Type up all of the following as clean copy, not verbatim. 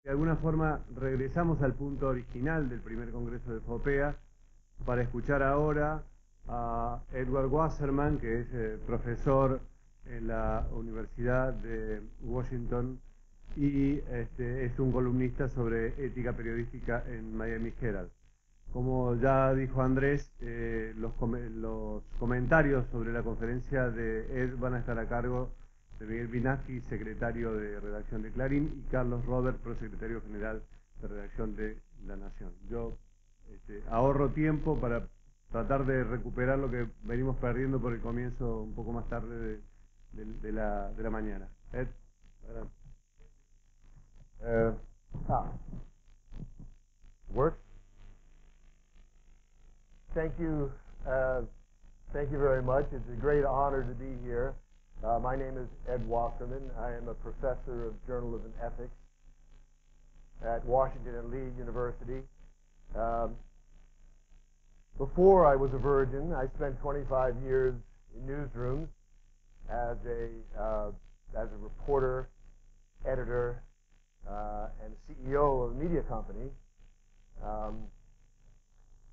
De alguna forma regresamos al punto original del primer congreso de FOPEA para escuchar ahora a Edward Wasserman, que es profesor en la Universidad de Washington y es un columnista sobre ética periodística en Miami Herald. Como ya dijo Andrés, los comentarios sobre la conferencia de Ed van a estar a cargo de Miguel Pinaschi, secretario de redacción de Clarín, y Carlos Roberts, prosecretario general de redacción de La Nación. Yo ahorro tiempo para tratar de recuperar lo que venimos perdiendo por el comienzo un poco más tarde de la mañana. Ed, Works? Thank you very much. It's a great honor to be here. My name is Ed Wasserman. I am a professor of journalism ethics at Washington and Lee University. Before I was a virgin, I spent 25 years in newsrooms as a reporter, editor, and CEO of a media company,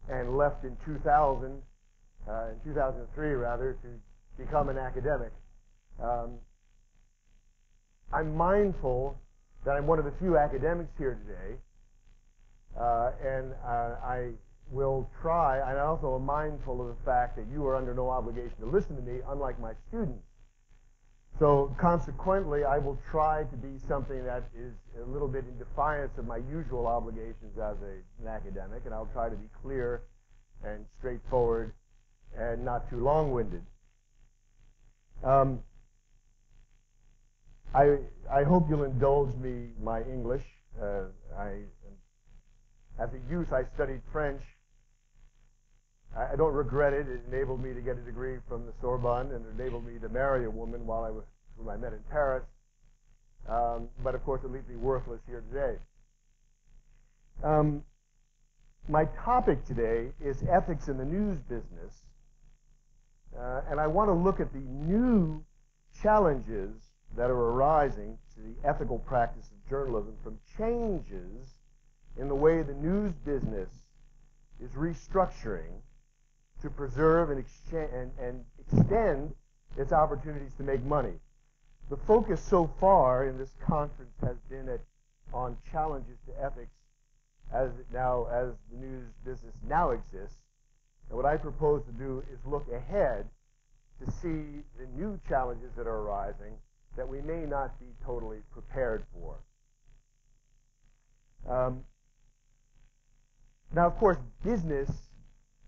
and left in 2003 rather, to become an academic. I'm mindful that I'm one of the few academics here today, and I will try, and I also am mindful of the fact that you are under no obligation to listen to me, unlike my students. So consequently, I will try to be something that is a little bit in defiance of my usual obligations as an academic, and I'll try to be clear and straightforward and not too long-winded. I hope you'll indulge me my English. As a youth, I studied French. I don't regret it. It enabled me to get a degree from the Sorbonne, and it enabled me to marry a woman whom I met in Paris. But of course, it leaves me worthless here today. My topic today is ethics in the news business, and I want to look at the new challenges that are arising to the ethical practice of journalism from changes in the way the news business is restructuring to preserve and extend its opportunities to make money. The focus so far in this conference has been on challenges to ethics as the news business now exists. And what I propose to do is look ahead to see the new challenges that are arising that we may not be totally prepared for. Now, of course, business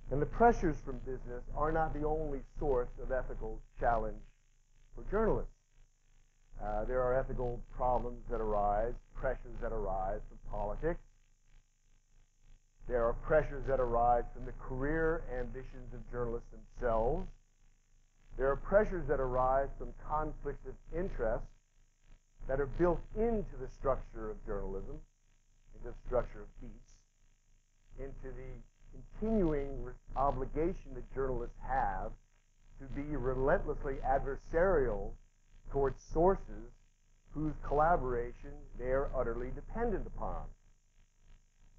and the pressures from business are not the only source of ethical challenge for journalists. There are ethical problems that arise, pressures that arise from politics. There are pressures that arise from the career ambitions of journalists themselves. There are pressures that arise from conflicts of interest that are built into the structure of journalism, into the structure of beats, into the continuing obligation that journalists have to be relentlessly adversarial towards sources whose collaboration they are utterly dependent upon.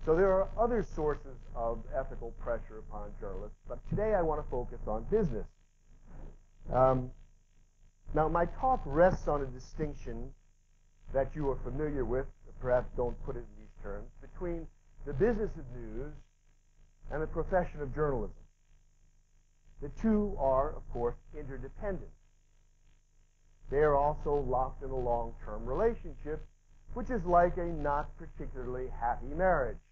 So there are other sources of ethical pressure upon journalists, but today I want to focus on business. Now, my talk rests on a distinction that you are familiar with, perhaps don't put it in these terms, between the business of news and the profession of journalism. The two are, of course, interdependent. They are also locked in a long-term relationship, which is like a not particularly happy marriage.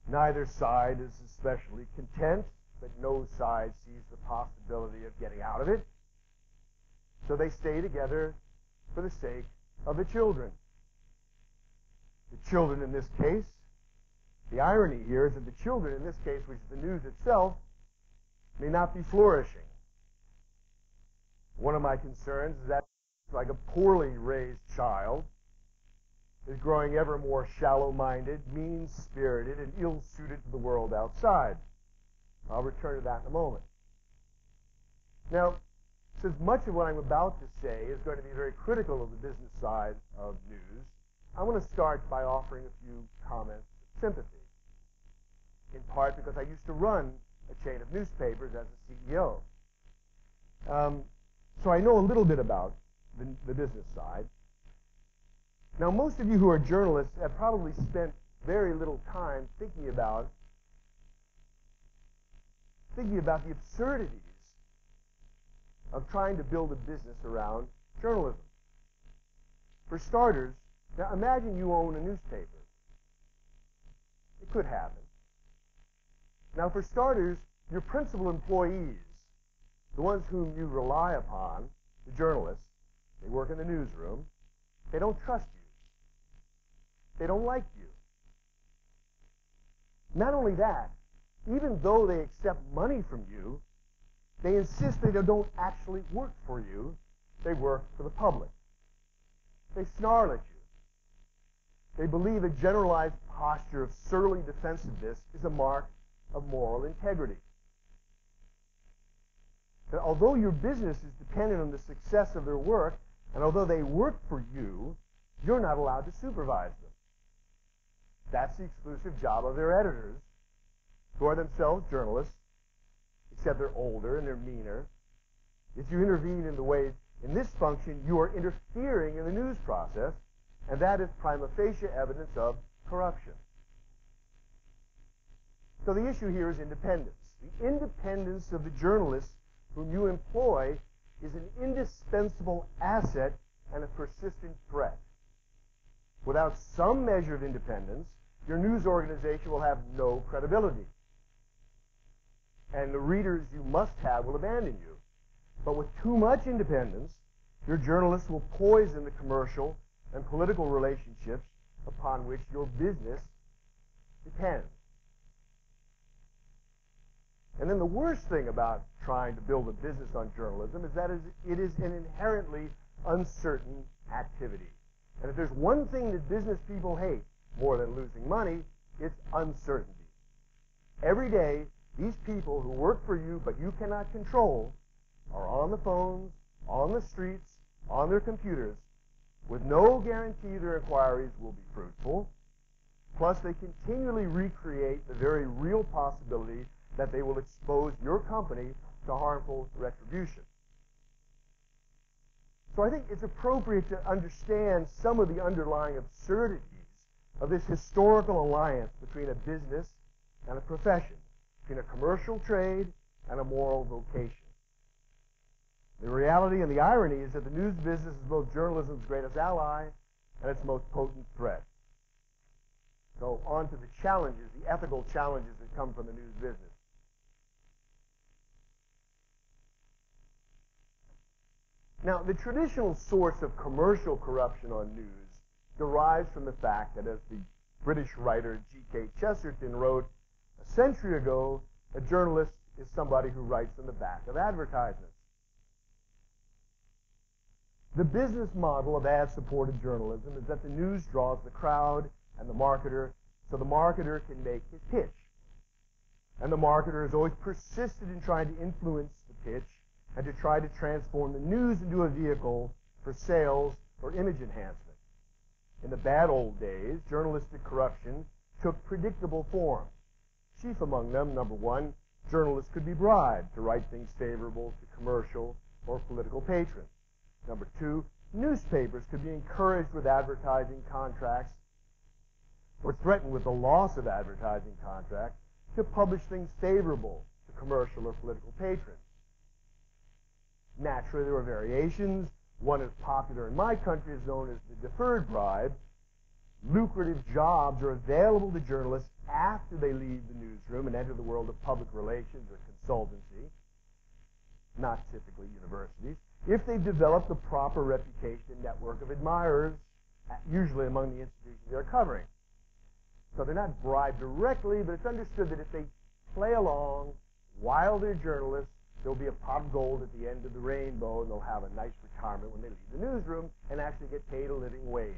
Neither side is especially content, but no side sees the possibility of getting out of it. So they stay together for the sake of the children. The children in this case, the irony here is that the children in this case, which is the news itself, may not be flourishing. One of my concerns is that like a poorly raised child is growing ever more shallow-minded, mean-spirited, and ill-suited to the world outside. I'll return to that in a moment. Now, since much of what I'm about to say is going to be very critical of the business side of news, I want to start by offering a few comments of sympathy, in part because I used to run a chain of newspapers as a CEO. So I know a little bit about the business side. Now, most of you who are journalists have probably spent very little time thinking about the absurdities of trying to build a business around journalism. For starters, now imagine you own a newspaper. It could happen. Now, for starters, your principal employees, the ones whom you rely upon, the journalists, they work in the newsroom, they don't trust you. They don't like you. Not only that, even though they accept money from you, they insist that they don't actually work for you, they work for the public. They snarl at you. They believe a generalized posture of surly defensiveness is a mark of moral integrity. That although your business is dependent on the success of their work, and although they work for you, you're not allowed to supervise them. That's the exclusive job of their editors, who are themselves journalists, except they're older and they're meaner. If you intervene in this function, you are interfering in the news process, and that is prima facie evidence of corruption. So the issue here is independence. The independence of the journalists whom you employ is an indispensable asset and a persistent threat. Without some measure of independence, your news organization will have no credibility. And the readers you must have will abandon you. But with too much independence, your journalists will poison the commercial and political relationships upon which your business depends. And then the worst thing about trying to build a business on journalism is that it is an inherently uncertain activity. And if there's one thing that business people hate more than losing money, it's uncertainty. Every day, these people who work for you but you cannot control are on the phones, on the streets, on their computers, with no guarantee their inquiries will be fruitful. Plus, they continually recreate the very real possibility that they will expose your company to harmful retribution. So I think it's appropriate to understand some of the underlying absurdities of this historical alliance between a business and a profession, between a commercial trade and a moral vocation. The reality and the irony is that the news business is both journalism's greatest ally and its most potent threat. So on to the challenges, the ethical challenges that come from the news business. Now, the traditional source of commercial corruption on news derives from the fact that, as the British writer G.K. Chesterton wrote a century ago, a journalist is somebody who writes on the back of advertisements. The business model of ad-supported journalism is that the news draws the crowd and the marketer, so the marketer can make his pitch. And the marketer is always persistent in trying to influence the pitch and to try to transform the news into a vehicle for sales or image enhancement. In the bad old days, journalistic corruption took predictable forms. Chief among them, number one, journalists could be bribed to write things favorable to commercial or political patrons. Number two, newspapers could be encouraged with advertising contracts or threatened with the loss of advertising contracts to publish things favorable to commercial or political patrons. Naturally, there were variations. One as popular in my country is known as the deferred bribe. Lucrative jobs are available to journalists after they leave the newsroom and enter the world of public relations or consultancy, not typically universities, if they've developed the proper reputation and network of admirers, usually among the institutions they're covering. So they're not bribed directly, but it's understood that if they play along while they're journalists, there'll be a pot of gold at the end of the rainbow, and they'll have a nice retirement when they leave the newsroom and actually get paid a living wage.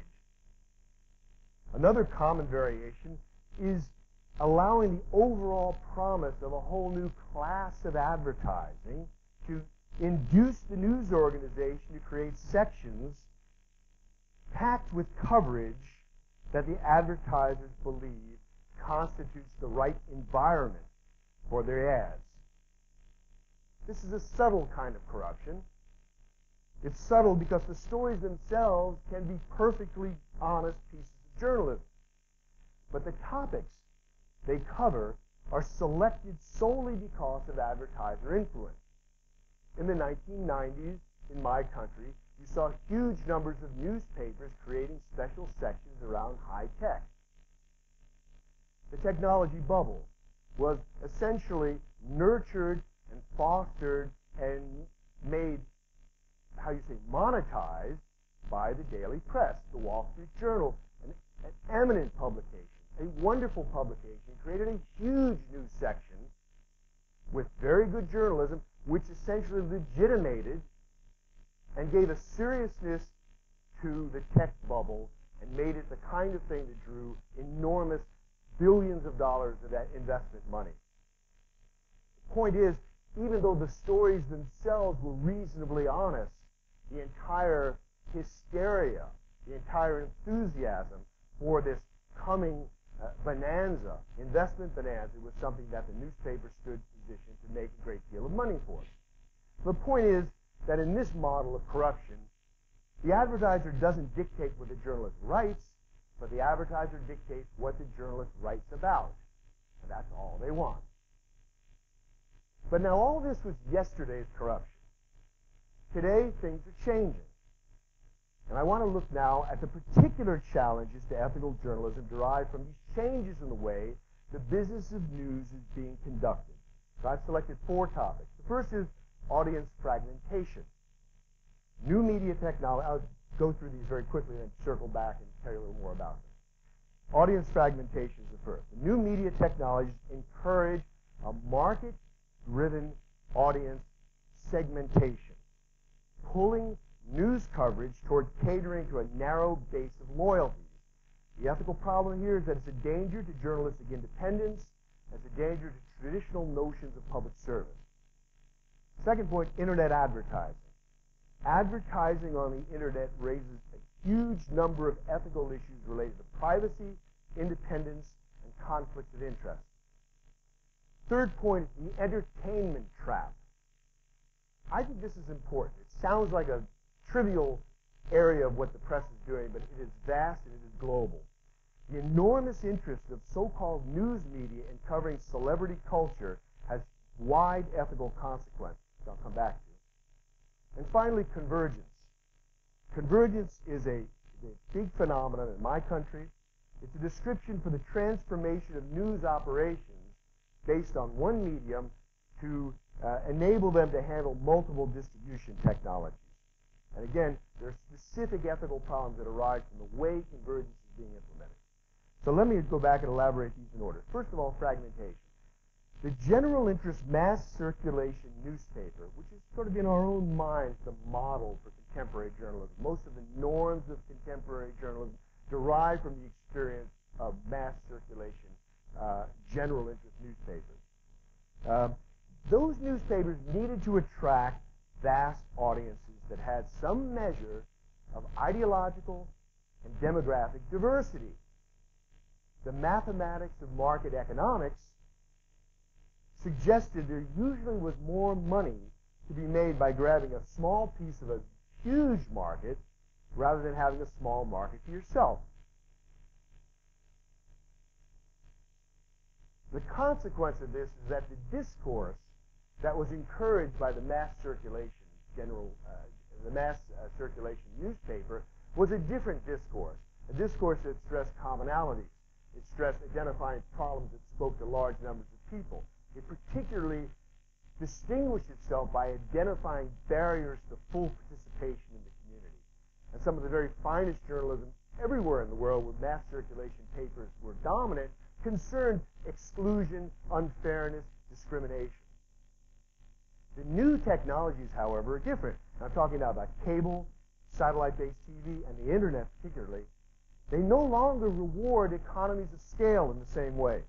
Another common variation is allowing the overall promise of a whole new class of advertising to induce the news organization to create sections packed with coverage that the advertisers believe constitutes the right environment for their ads. This is a subtle kind of corruption. It's subtle because the stories themselves can be perfectly honest pieces of journalism. But the topics they cover are selected solely because of advertiser influence. In the 1990s, in my country, you saw huge numbers of newspapers creating special sections around high tech. The technology bubble was essentially nurtured and fostered and made, monetized by the daily press, the Wall Street Journal, an eminent publication, a wonderful publication, created a huge news section with very good journalism, which essentially legitimated and gave a seriousness to the tech bubble and made it the kind of thing that drew enormous billions of dollars of that investment money. The point is, even though the stories themselves were reasonably honest, the entire hysteria, the entire enthusiasm for this coming bonanza, investment bonanza, was something that the newspaper stood positioned to make a great deal of money for. The point is that in this model of corruption, the advertiser doesn't dictate what the journalist writes, but the advertiser dictates what the journalist writes about. And that's all they want. But now all this was yesterday's corruption. Today, things are changing. And I want to look now at the particular challenges to ethical journalism derived from these changes in the way the business of news is being conducted. So I've selected 4 topics. The first is audience fragmentation. New media technology, I'll go through these very quickly and then circle back and tell you a little more about them. Audience fragmentation is the first. The new media technologies encourage a market-driven audience segmentation, pulling news coverage toward catering to a narrow base of loyalties. The ethical problem here is that it's a danger to journalistic independence, it's a danger to traditional notions of public service. Second point, internet advertising. Advertising on the internet raises a huge number of ethical issues related to privacy, independence, and conflicts of interest. Third point is the entertainment trap. I think this is important. It sounds like a trivial area of what the press is doing, but it is vast and it is global. The enormous interest of so-called news media in covering celebrity culture has wide ethical consequences, which I'll come back to. And finally, convergence. Convergence is a big phenomenon in my country. It's a description for the transformation of news operations based on one medium to enable them to handle multiple distribution technologies. And again, there are specific ethical problems that arise from the way convergence is being implemented. So let me go back and elaborate these in order. First of all, fragmentation. The general interest mass circulation newspaper, which is sort of in our own minds the model for contemporary journalism. Most of the norms of contemporary journalism derive from the experience of mass circulation, general interest newspapers. Those newspapers needed to attract vast audiences that had some measure of ideological and demographic diversity. The mathematics of market economics suggested there usually was more money to be made by grabbing a small piece of a huge market rather than having a small market to yourself. The consequence of this is that the discourse that was encouraged by the mass circulation circulation newspaper was a different discourse, a discourse that stressed commonalities. It stressed identifying problems that spoke to large numbers of people. It particularly distinguished itself by identifying barriers to full participation in the community. And some of the very finest journalism everywhere in the world where mass circulation papers were dominant concerned exclusion, unfairness, discrimination. The new technologies, however, are different. I'm talking now about cable, satellite-based TV, and the internet particularly. They no longer reward economies of scale in the same way.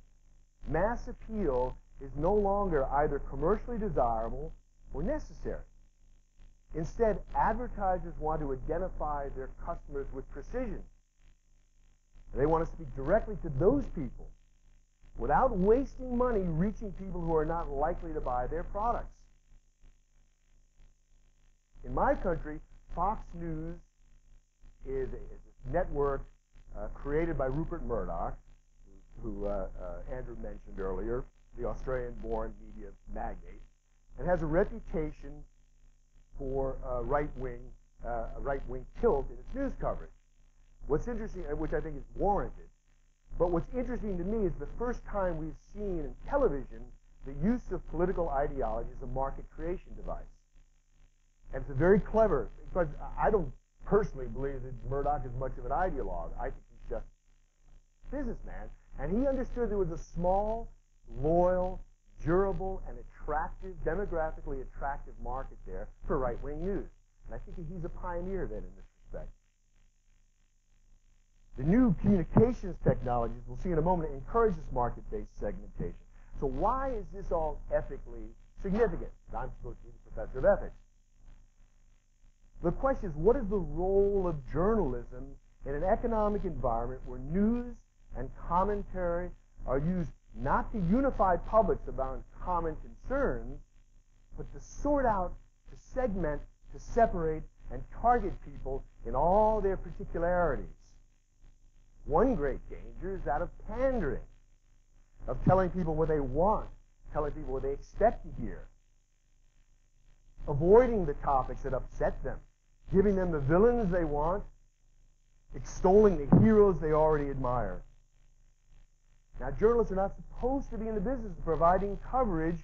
Mass appeal is no longer either commercially desirable or necessary. Instead, advertisers want to identify their customers with precision. They want to speak directly to those people without wasting money reaching people who are not likely to buy their products. In my country, Fox News is a network created by Rupert Murdoch, who Andrew mentioned earlier, the Australian-born media magnate, and has a reputation for a right-wing tilt in its news coverage. What's interesting, which I think is warranted, but what's interesting to me is the first time we've seen in television the use of political ideology as a market creation device. And it's a very clever, because I don't personally believe that Murdoch is much of an ideologue. I think he's just a businessman. And he understood there was a small, loyal, durable, and attractive, demographically attractive market there for right-wing news. And I think he's a pioneer then in this respect. The new communications technologies, we'll see in a moment, encourage this market-based segmentation. So why is this all ethically significant? I'm supposed to be the professor of ethics. The question is, what is the role of journalism in an economic environment where news and commentary are used not to unify publics around common concerns, but to sort out, to segment, to separate, and target people in all their particularities? One great danger is that of pandering, of telling people what they want, telling people what they expect to hear, avoiding the topics that upset them, giving them the villains they want, extolling the heroes they already admire. Now, journalists are not supposed to be in the business of providing coverage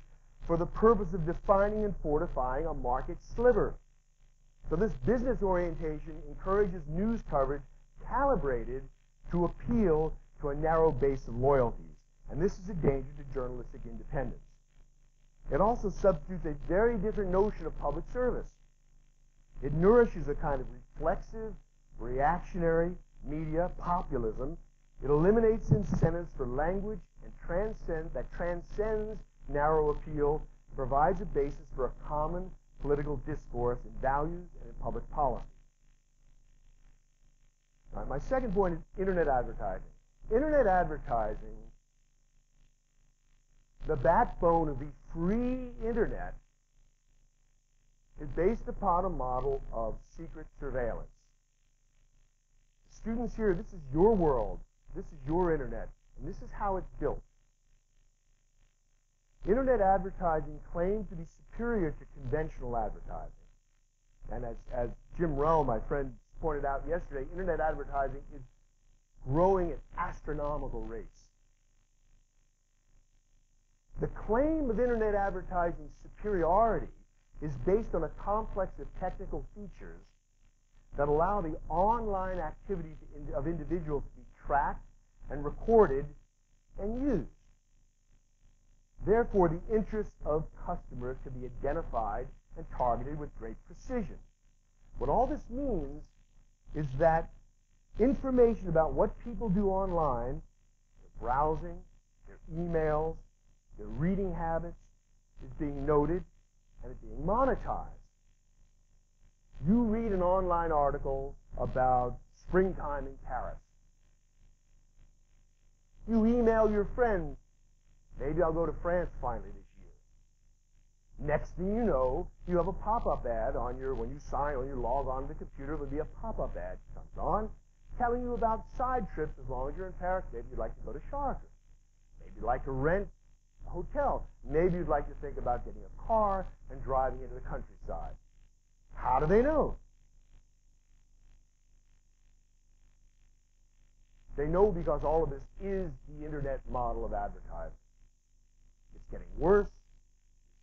for the purpose of defining and fortifying a market sliver. So this business orientation encourages news coverage calibrated to appeal to a narrow base of loyalties. And this is a danger to journalistic independence. It also substitutes a very different notion of public service. It nourishes a kind of reflexive, reactionary media populism. It eliminates incentives for language and that transcends narrow appeal, provides a basis for a common political discourse in values and in public policy. All right, my second point is Internet advertising. Internet advertising, the backbone of the free Internet, is based upon a model of secret surveillance. Students here, this is your world. This is your Internet. And this is how it's built. Internet advertising claims to be superior to conventional advertising. And as Jim Rowe, my friend, pointed out yesterday, Internet advertising is growing at astronomical rates. The claim of Internet advertising superiority is based on a complex of technical features that allow the online activities of individuals to be tracked and recorded and used. Therefore, the interests of customers can be identified and targeted with great precision. What all this means is that information about what people do online, their browsing, their emails, their reading habits, is being noted and is being monetized. You read an online article about springtime in Paris. You email your friends, maybe I'll go to France finally this year. Next thing you know, you have a pop-up ad on when you log on to the computer, there'll be a pop-up ad that comes on telling you about side trips as long as you're in Paris. Maybe you'd like to go to Chartres. Maybe you'd like to rent a hotel. Maybe you'd like to think about getting a car and driving into the countryside. How do they know? They know because all of this is the Internet model of advertising. It's getting worse.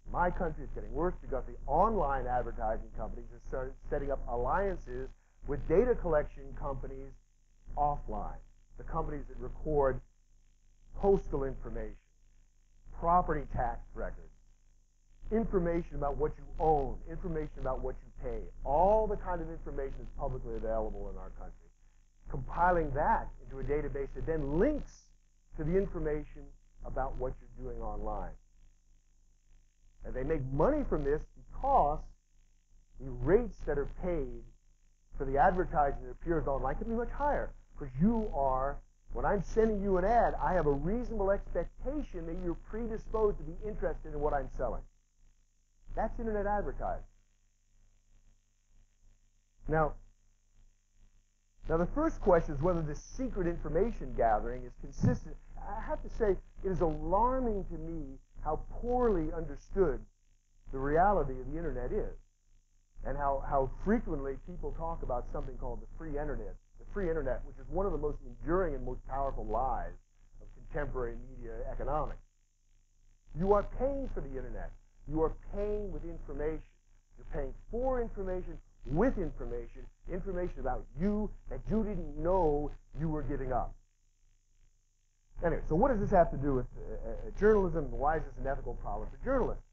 In my country, it's getting worse because the online advertising companies are setting up alliances with data collection companies offline, the companies that record postal information, property tax records, information about what you own, information about what you pay, all the kind of information that's publicly available in our country. Compiling that into a database that then links to the information about what you're doing online. And they make money from this because the rates that are paid for the advertising that appears online can be much higher because you are When I'm sending you an ad, I have a reasonable expectation that you're predisposed to be interested in what I'm selling. That's internet advertising. Now, the first question is whether this secret information gathering is consistent. I have to say, it is alarming to me how poorly understood the reality of the internet is, and how frequently people talk about something called the free internet. The free internet, which is one of the most enduring and most powerful lies of contemporary media economics. You are paying for the internet. You are paying with information. You're paying for information, with information, information about you that you didn't know you were giving up. Anyway, so what does this have to do with journalism, and why is this an ethical problem for journalists?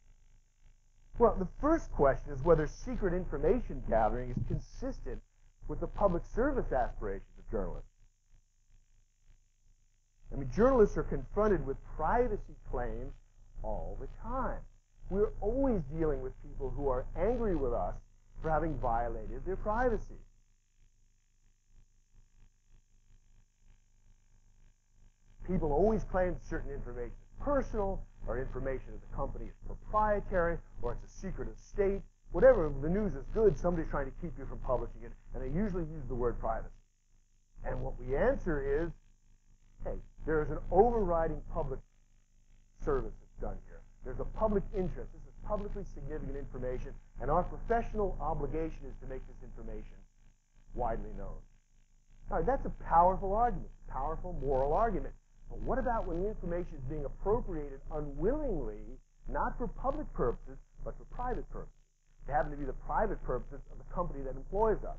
Well, the first question is whether secret information gathering is consistent with the public service aspirations of journalists. I mean, journalists are confronted with privacy claims all the time. We're always dealing with people who are angry with us for having violated their privacy. People always claim certain information is personal, or information of the company is proprietary, or it's a secret of state. Whatever, the news is good, somebody's trying to keep you from publishing it, and they usually use the word privacy. And what we answer is, hey, there is an overriding public service that's done here. There's a public interest. This is publicly significant information, and our professional obligation is to make this information widely known. All right, that's a powerful argument, a powerful moral argument. But what about when the information is being appropriated unwillingly, not for public purposes, but for private purposes? They happen to be the private purposes of the company that employs us.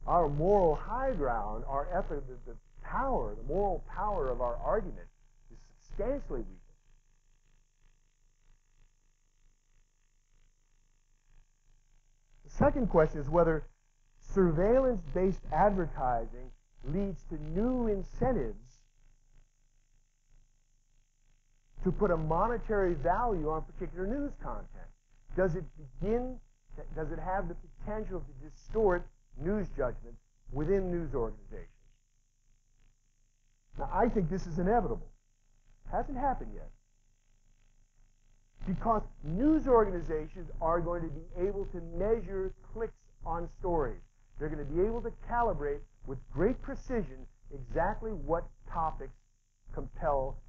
Our moral high ground, our effort, the power, the moral power of our argument is substantially weakened. The second question is whether surveillance-based advertising leads to new incentives to put a monetary value on particular news content. Does it have the potential to distort news judgment within news organizations? Now, I think this is inevitable. Hasn't happened yet. Because news organizations are going to be able to measure clicks on stories. They're going to be able to calibrate with great precision exactly what topics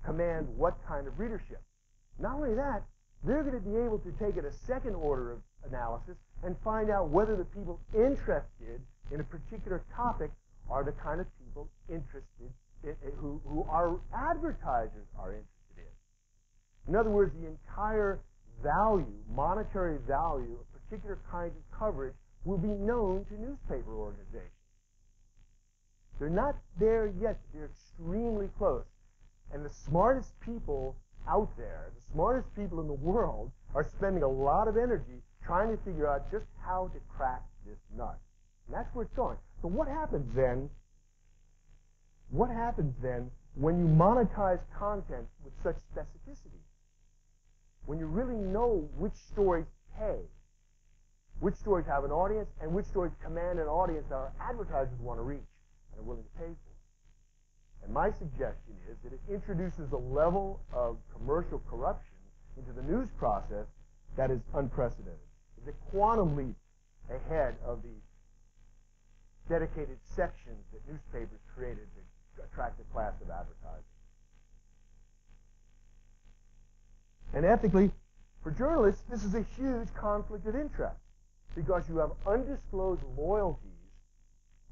command what kind of readership. Not only that, they're going to be able to take it a second order of analysis and find out whether the people interested in a particular topic are the kind of people interested who our advertisers are interested in. In other words, the entire value, monetary value of particular kinds of coverage will be known to newspaper organizations. They're not there yet, but they're extremely close. And the smartest people out there, the smartest people in the world, are spending a lot of energy trying to figure out just how to crack this nut. And that's where it's going. So what happens then? What happens then when you monetize content with such specificity? When you really know which stories pay, which stories have an audience, and which stories command an audience that our advertisers want to reach and are willing to pay for. And my suggestion is that it introduces a level of commercial corruption into the news process that is unprecedented. It's a quantum leap ahead of the dedicated sections that newspapers created to attract a class of advertisers. And ethically, for journalists, this is a huge conflict of interest because you have undisclosed loyalties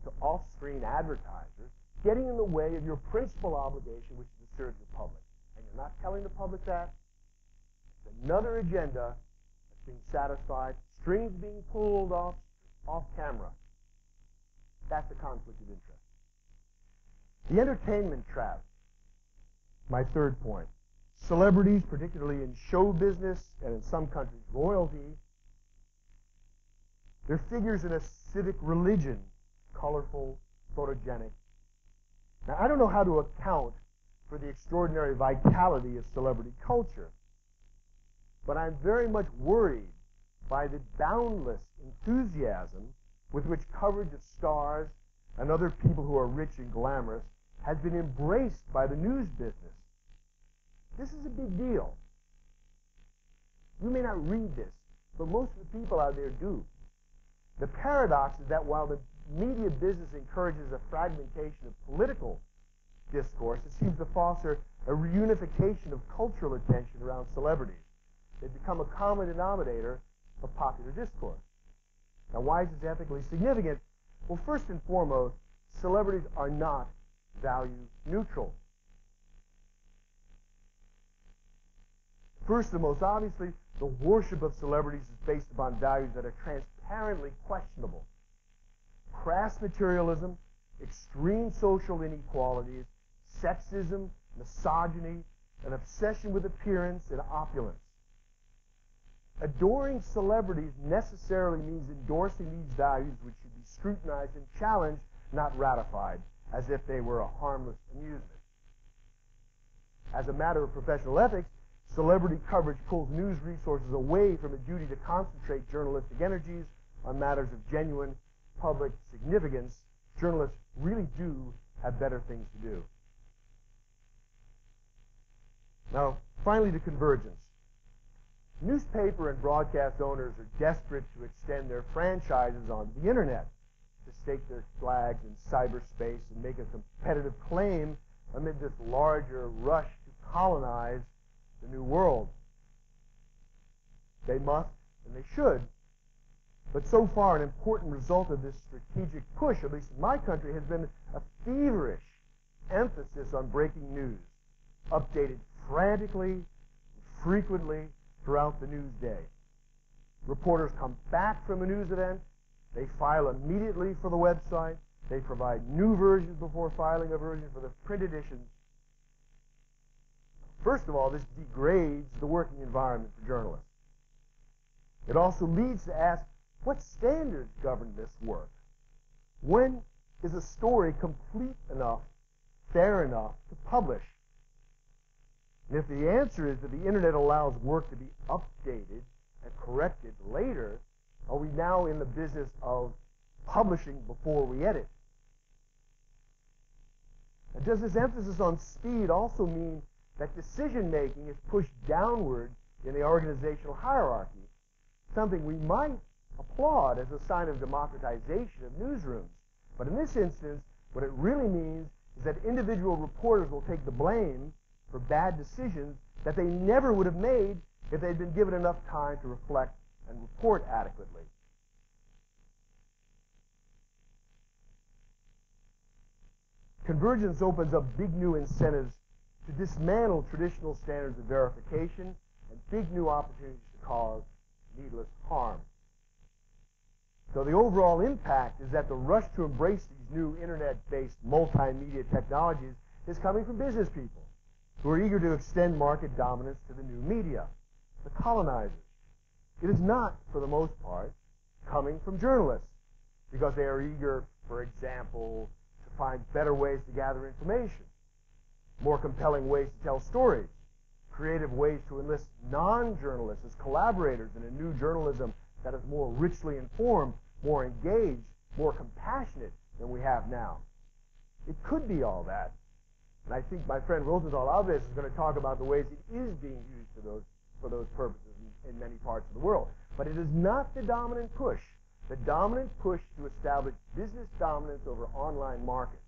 to off-screen advertisers getting in the way of your principal obligation, which is to serve the public. And you're not telling the public that. It's another agenda that's being satisfied, strings being pulled off camera. That's a conflict of interest. The entertainment trap, my third point. Celebrities, particularly in show business and in some countries royalty, they're figures in a civic religion, colorful, photogenic. Now, I don't know how to account for the extraordinary vitality of celebrity culture, but I'm very much worried by the boundless enthusiasm with which coverage of stars and other people who are rich and glamorous has been embraced by the news business. This is a big deal. You may not read this, but most of the people out there do. The paradox is that while the media business encourages a fragmentation of political discourse, it seems to foster a reunification of cultural attention around celebrities. They become a common denominator of popular discourse. Now, why is this ethically significant? Well, first and foremost, celebrities are not value neutral. First and most obviously, the worship of celebrities is based upon values that are transparently questionable. Crass materialism, extreme social inequalities, sexism, misogyny, an obsession with appearance and opulence. Adoring celebrities necessarily means endorsing these values, which should be scrutinized and challenged, not ratified, as if they were a harmless amusement. As a matter of professional ethics, celebrity coverage pulls news resources away from a duty to concentrate journalistic energies on matters of genuine public significance. Journalists really do have better things to do. Now, finally to convergence. Newspaper and broadcast owners are desperate to extend their franchises onto the internet, to stake their flags in cyberspace and make a competitive claim amid this larger rush to colonize the new world. They must, and they should. But so far, an important result of this strategic push, at least in my country, has been a feverish emphasis on breaking news, updated frantically, frequently, throughout the news day. Reporters come back from a news event, they file immediately for the website, they provide new versions before filing a version for the print editions. First of all, this degrades the working environment for journalists. It also leads to ask, what standards govern this work? When is a story complete enough, fair enough to publish? And if the answer is that the internet allows work to be updated and corrected later, are we now in the business of publishing before we edit? And does this emphasis on speed also mean that decision-making is pushed downward in the organizational hierarchy, something we might applaud as a sign of democratization of newsrooms? But in this instance, what it really means is that individual reporters will take the blame for bad decisions that they never would have made if they'd been given enough time to reflect and report adequately. Convergence opens up big new incentives to dismantle traditional standards of verification and big new opportunities to cause needless harm. So the overall impact is that the rush to embrace these new internet-based multimedia technologies is coming from business people who are eager to extend market dominance to the new media, the colonizers. It is not, for the most part, coming from journalists because they are eager, for example, to find better ways to gather information, more compelling ways to tell stories, creative ways to enlist non-journalists as collaborators in a new journalism that is more richly informed, more engaged, more compassionate than we have now. It could be all that. And I think my friend Rosenthal Alves is going to talk about the ways it is being used for those purposes in many parts of the world. But it is not the dominant push. The dominant push to establish business dominance over online markets.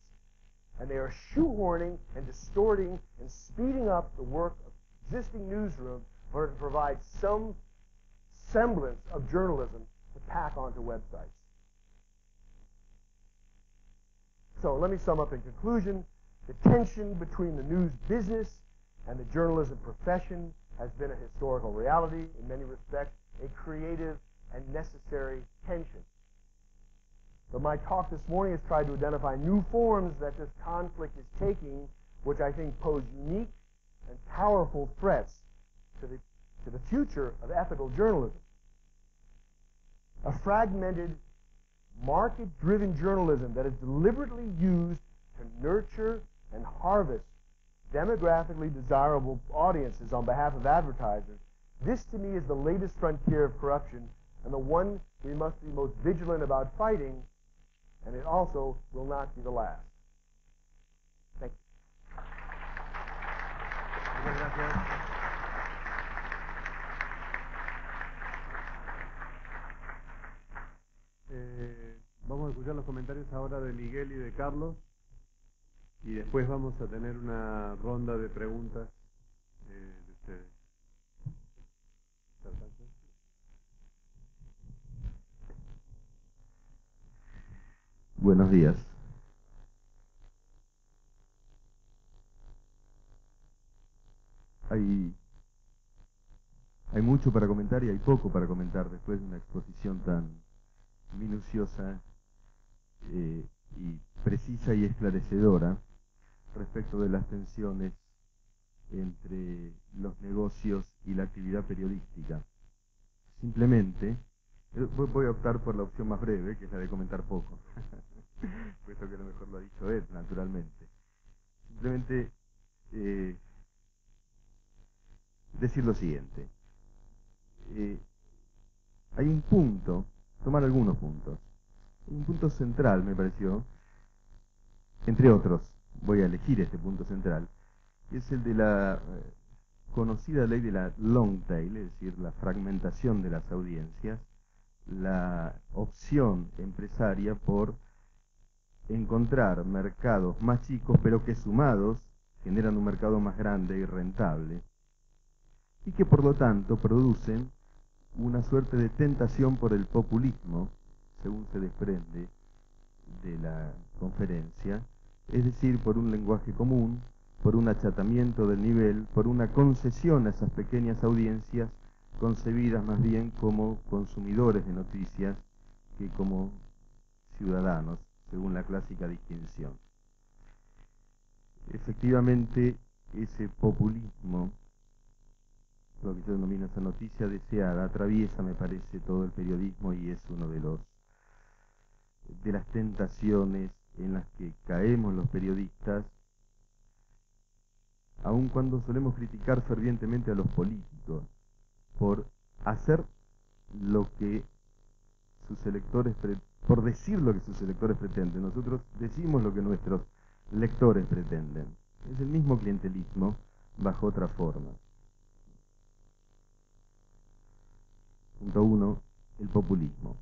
And they are shoehorning and distorting and speeding up the work of existing newsrooms in order to provide some semblance of journalism to pack onto websites. So let me sum up in conclusion. The tension between the news business and the journalism profession has been a historical reality, in many respects, a creative and necessary tension. But my talk this morning has tried to identify new forms that this conflict is taking, which I think pose unique and powerful threats to the future of ethical journalism. A fragmented, market-driven journalism that is deliberately used to nurture and harvest demographically desirable audiences on behalf of advertisers. This, to me, is the latest frontier of corruption and the one we must be most vigilant about fighting, and it also will not be the last. Thank escuchar los comentarios ahora de Miguel y de Carlos y después vamos a tener una ronda de preguntas de ustedes. Buenos días. Hay mucho para comentar y hay poco para comentar después de una exposición tan minuciosa y precisa y esclarecedora respecto de las tensiones entre los negocios y la actividad periodística. Simplemente, voy a optar por la opción más breve, que es la de comentar poco, puesto que a lo mejor lo ha dicho él, naturalmente. Simplemente decir lo siguiente. Hay un punto, tomar algunos puntos. Un punto central, me pareció, entre otros, voy a elegir este punto central, que es el de la conocida ley de la long tail, es decir, la fragmentación de las audiencias, la opción empresaria por encontrar mercados más chicos, pero que sumados generan un mercado más grande y rentable, y que por lo tanto producen una suerte de tentación por el populismo, según se desprende de la conferencia, es decir, por un lenguaje común, por un achatamiento del nivel, por una concesión a esas pequeñas audiencias concebidas más bien como consumidores de noticias que como ciudadanos, según la clásica distinción. Efectivamente, ese populismo, lo que yo denomino esa noticia deseada, atraviesa, me parece, todo el periodismo y es uno de las tentaciones en las que caemos los periodistas, aun cuando solemos criticar fervientemente a los políticos por hacer lo que sus electores, por decir lo que sus electores pretenden. Nosotros decimos lo que nuestros lectores pretenden. Es el mismo clientelismo bajo otra forma. Punto 1, el populismo.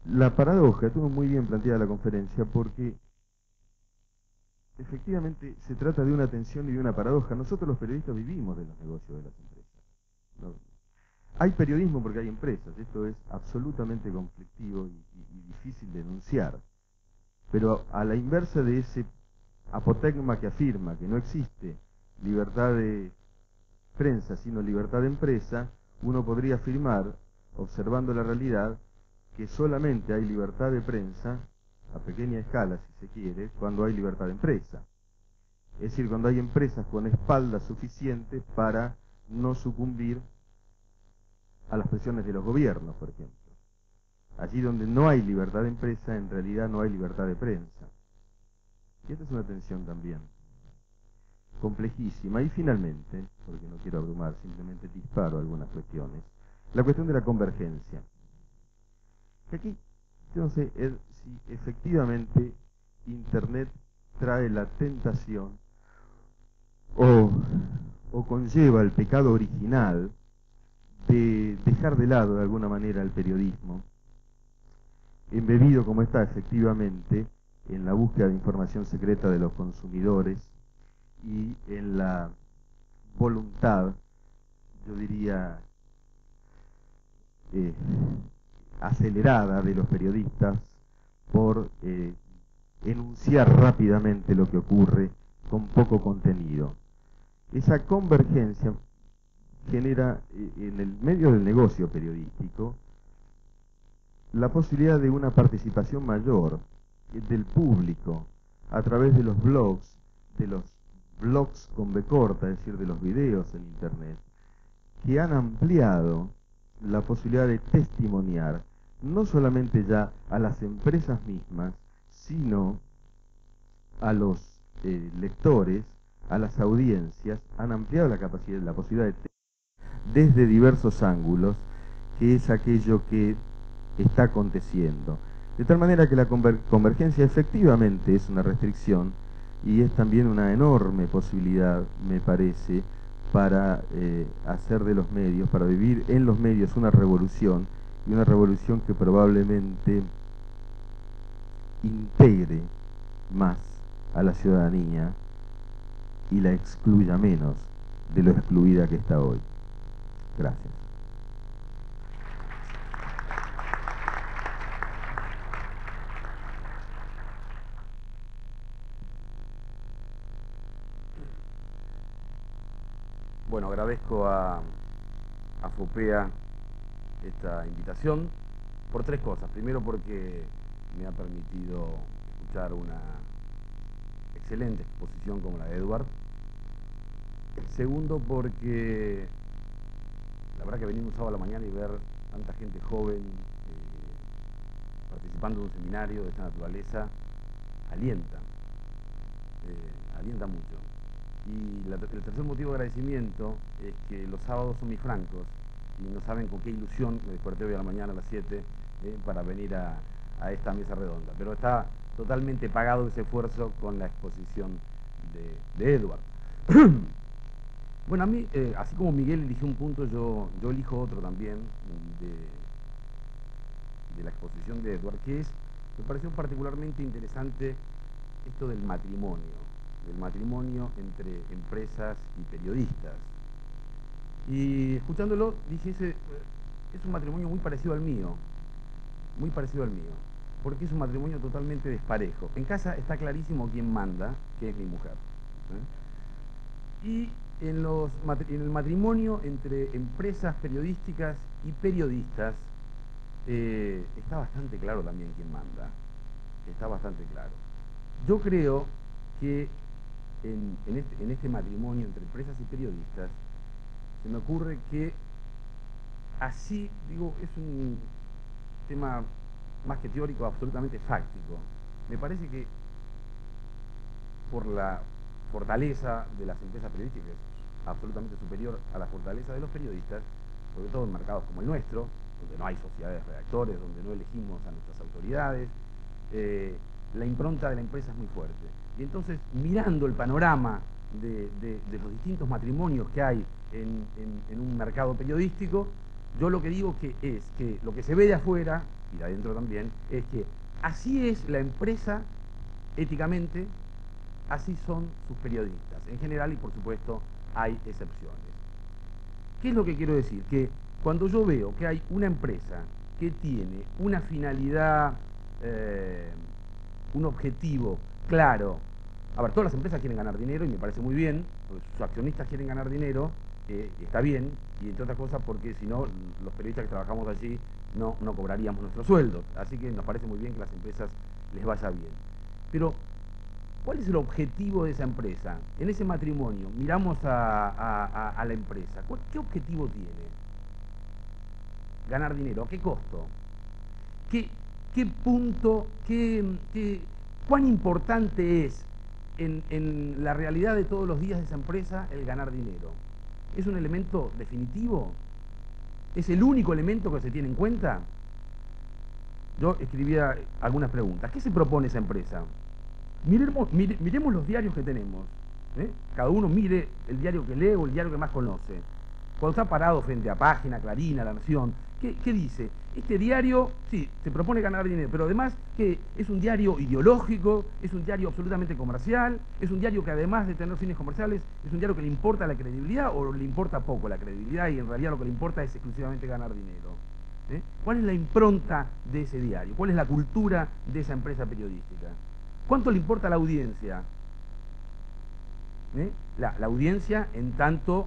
La paradoja estuvo muy bien planteada la conferencia porque efectivamente se trata de una tensión y de una paradoja. Nosotros los periodistas vivimos de los negocios de las empresas. ¿No? Hay periodismo porque hay empresas, esto es absolutamente conflictivo y difícil de enunciar. Pero a la inversa de ese apotegma que afirma que no existe libertad de prensa sino libertad de empresa, uno podría afirmar, observando la realidad, que solamente hay libertad de prensa, a pequeña escala si se quiere, cuando hay libertad de empresa. Es decir, cuando hay empresas con espalda suficiente para no sucumbir a las presiones de los gobiernos, por ejemplo. Allí donde no hay libertad de empresa, en realidad no hay libertad de prensa. Y esta es una tensión también complejísima. Y finalmente, porque no quiero abrumar, simplemente disparo algunas cuestiones, la cuestión de la convergencia. Que aquí, yo no sé si efectivamente Internet trae la tentación o conlleva el pecado original de dejar de lado de alguna manera el periodismo, embebido como está efectivamente en la búsqueda de información secreta de los consumidores y en la voluntad, yo diría, acelerada de los periodistas por enunciar rápidamente lo que ocurre con poco contenido. Esa convergencia genera en el medio del negocio periodístico la posibilidad de una participación mayor del público a través de los blogs con B corta, es decir, de los videos en Internet, que han ampliado la posibilidad de testimoniar no solamente ya a las empresas mismas, sino a los lectores, a las audiencias, han ampliado la posibilidad de desde diversos ángulos, que es aquello que está aconteciendo. De tal manera que la convergencia efectivamente es una restricción y es también una enorme posibilidad, me parece, para hacer de los medios, para vivir en los medios una revolución y una revolución que probablemente integre más a la ciudadanía y la excluya menos de lo excluida que está hoy. Gracias. Bueno, agradezco a FOPEA esta invitación por tres cosas. Primero, porque me ha permitido escuchar una excelente exposición como la de Edward. Segundo, porque la verdad que venir un sábado a la mañana y ver tanta gente joven participando de un seminario de esta naturaleza alienta mucho. Y el tercer motivo de agradecimiento es que los sábados son mis francos y no saben con qué ilusión me desperté hoy a la mañana a las 7 para venir a esta mesa redonda. Pero está totalmente pagado ese esfuerzo con la exposición de Edward. Bueno, a mí, así como Miguel eligió un punto, yo elijo otro también de la exposición de Edward, que me pareció particularmente interesante esto del matrimonio entre empresas y periodistas. Y escuchándolo dije, es un matrimonio muy parecido al mío, porque es un matrimonio totalmente desparejo. En casa está clarísimo quién manda, que es mi mujer. Y en el matrimonio entre empresas periodísticas y periodistas está bastante claro también quién manda, está bastante claro. Yo creo que en este matrimonio entre empresas y periodistas se me ocurre que así, digo, es un tema más que teórico, absolutamente fáctico. Me parece que por la fortaleza de las empresas periodísticas, que es absolutamente superior a la fortaleza de los periodistas, sobre todo en mercados como el nuestro, donde no hay sociedades redactores, donde no elegimos a nuestras autoridades, la impronta de la empresa es muy fuerte. Y entonces, mirando el panorama de los distintos matrimonios que hay en un mercado periodístico, yo lo que digo es que lo que se ve de afuera, y de adentro también, es que así es la empresa éticamente, así son sus periodistas, en general, y por supuesto hay excepciones. ¿Qué es lo que quiero decir? Que cuando yo veo que hay una empresa que tiene una finalidad, un objetivo claro, a ver, todas las empresas quieren ganar dinero y me parece muy bien, porque sus accionistas quieren ganar dinero, está bien, y entre otras cosas porque si no, los periodistas que trabajamos allí no cobraríamos nuestros sueldos, así que nos parece muy bien que a las empresas les vaya bien. Pero, ¿cuál es el objetivo de esa empresa? En ese matrimonio, miramos a la empresa, ¿qué objetivo tiene? Ganar dinero, ¿a qué costo? ¿Qué punto, cuán importante es en la realidad de todos los días de esa empresa el ganar dinero? ¿Es un elemento definitivo? ¿Es el único elemento que se tiene en cuenta? Yo escribía algunas preguntas. ¿Qué se propone esa empresa? Miremos los diarios que tenemos. Cada uno mire el diario que lee o el diario que más conoce. Cuando está parado frente a Página, Clarín, a La Nación, ¿qué dice? Este diario, sí, se propone ganar dinero, pero además que es un diario ideológico, es un diario absolutamente comercial, es un diario que además de tener fines comerciales, es un diario que le importa la credibilidad o le importa poco la credibilidad y en realidad lo que le importa es exclusivamente ganar dinero. ¿Cuál es la impronta de ese diario? ¿Cuál es la cultura de esa empresa periodística? ¿Cuánto le importa a la audiencia? La audiencia en tanto,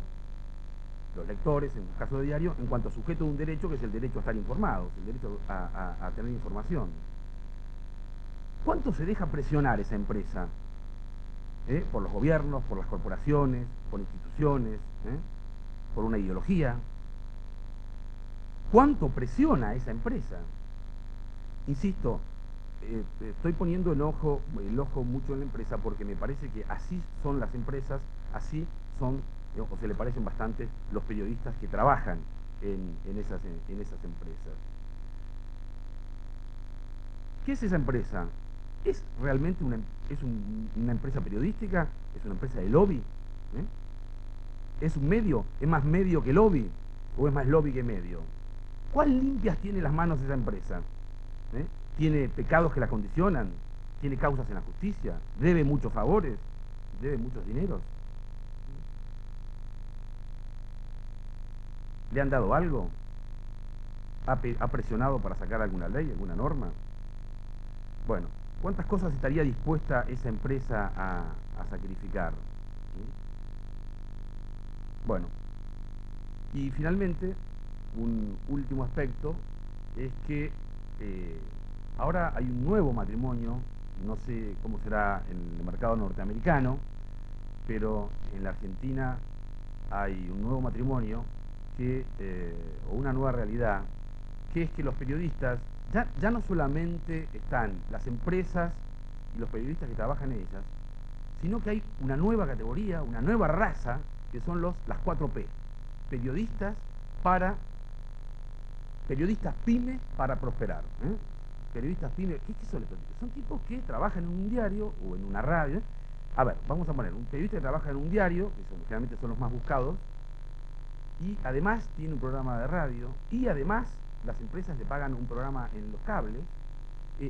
los lectores, en el caso de diario, en cuanto a sujeto de un derecho que es el derecho a estar informados, el derecho a tener información. ¿Cuánto se deja presionar esa empresa? Por los gobiernos, por las corporaciones, por instituciones, por una ideología. ¿Cuánto presiona esa empresa? Insisto, estoy poniendo el ojo mucho en la empresa porque me parece que así son las empresas, así son, o se le parecen bastante los periodistas que trabajan en esas empresas. ¿Qué es esa empresa? ¿Es realmente una empresa periodística? ¿Es una empresa de lobby? ¿Es un medio? ¿Es más medio que lobby? ¿O es más lobby que medio? ¿Cuán limpias tiene las manos esa empresa? ¿Tiene pecados que la condicionan? ¿Tiene causas en la justicia? ¿Debe muchos favores? ¿Debe muchos dineros? ¿Le han dado algo? ¿Ha presionado para sacar alguna ley, alguna norma? Bueno, ¿cuántas cosas estaría dispuesta esa empresa a sacrificar? Bueno, y finalmente, un último aspecto es que ahora hay un nuevo matrimonio, no sé cómo será en el mercado norteamericano, pero en la Argentina hay un nuevo matrimonio o una nueva realidad, que es que los periodistas, ya no solamente están las empresas y los periodistas que trabajan en ellas, sino que hay una nueva categoría, una nueva raza, que son las 4P, periodistas pyme para prosperar. Periodistas pyme, ¿qué son estos tipos? Son tipos que trabajan en un diario o en una radio. A ver, vamos a poner un periodista que trabaja en un diario, que generalmente son los más buscados, y además tiene un programa de radio, y además las empresas le pagan un programa en los cables,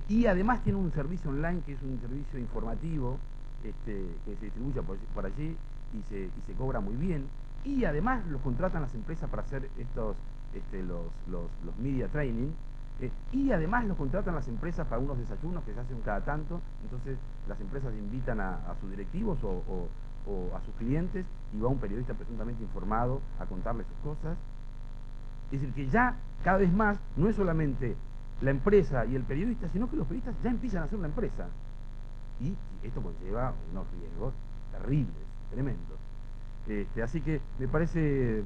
y además tiene un servicio online que es un servicio informativo que se distribuye por allí y se cobra muy bien, y además los contratan las empresas para hacer los media training, y además los contratan las empresas para unos desayunos que se hacen cada tanto. Entonces las empresas invitan a sus directivos o a sus clientes, y va un periodista presuntamente informado a contarles sus cosas. Es decir, que ya cada vez más no es solamente la empresa y el periodista, sino que los periodistas ya empiezan a ser una empresa, y esto conlleva unos riesgos terribles, tremendos. Así que me parece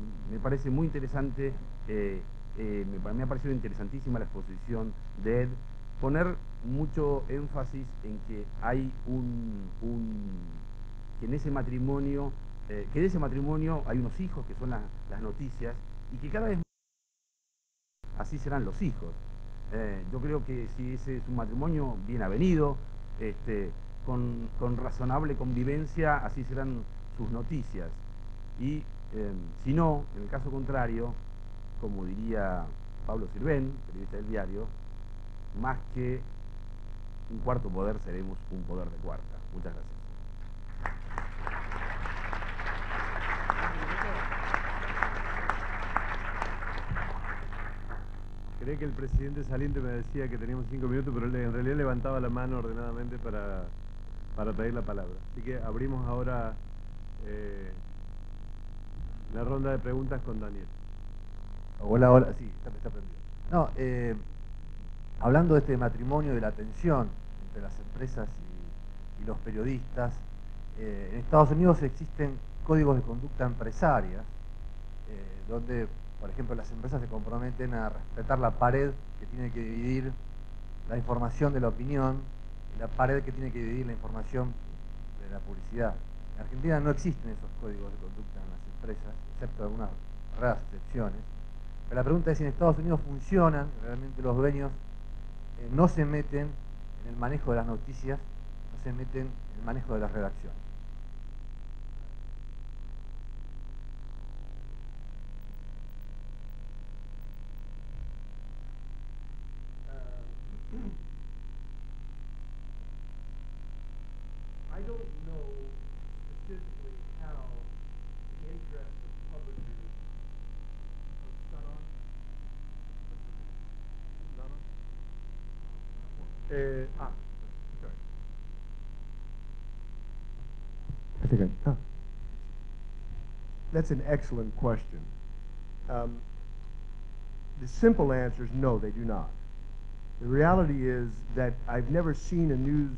muy interesante, me ha parecido interesantísima la exposición de Ed, poner mucho énfasis en que hay que en ese matrimonio, que de ese matrimonio hay unos hijos que son las noticias, y que cada vez más así serán los hijos. Yo creo que si ese es un matrimonio bien avenido, con razonable convivencia, así serán sus noticias. Y si no, en el caso contrario, como diría Pablo Sirven, periodista del diario, más que un cuarto poder, seremos un poder de cuarta. Muchas gracias. Creí que el presidente saliente me decía que teníamos 5 minutos, pero en realidad levantaba la mano ordenadamente para pedir la palabra. Así que abrimos ahora la ronda de preguntas con Daniel. Hola, sí, está prendido. No, hablando de este matrimonio de la tensión entre las empresas y los periodistas, en Estados Unidos existen códigos de conducta empresarias, donde, por ejemplo, las empresas se comprometen a respetar la pared que tiene que dividir la información de la opinión y la pared que tiene que dividir la información de la publicidad. En Argentina no existen esos códigos de conducta en las empresas, excepto algunas raras excepciones. Pero la pregunta es si en Estados Unidos funcionan, realmente los dueños no se meten en el manejo de las noticias, no se meten en el manejo de las redacciones. I don't know specifically how the interest of publishers That's an excellent question. The simple answer is no, they do not. The reality is that I've never seen a news.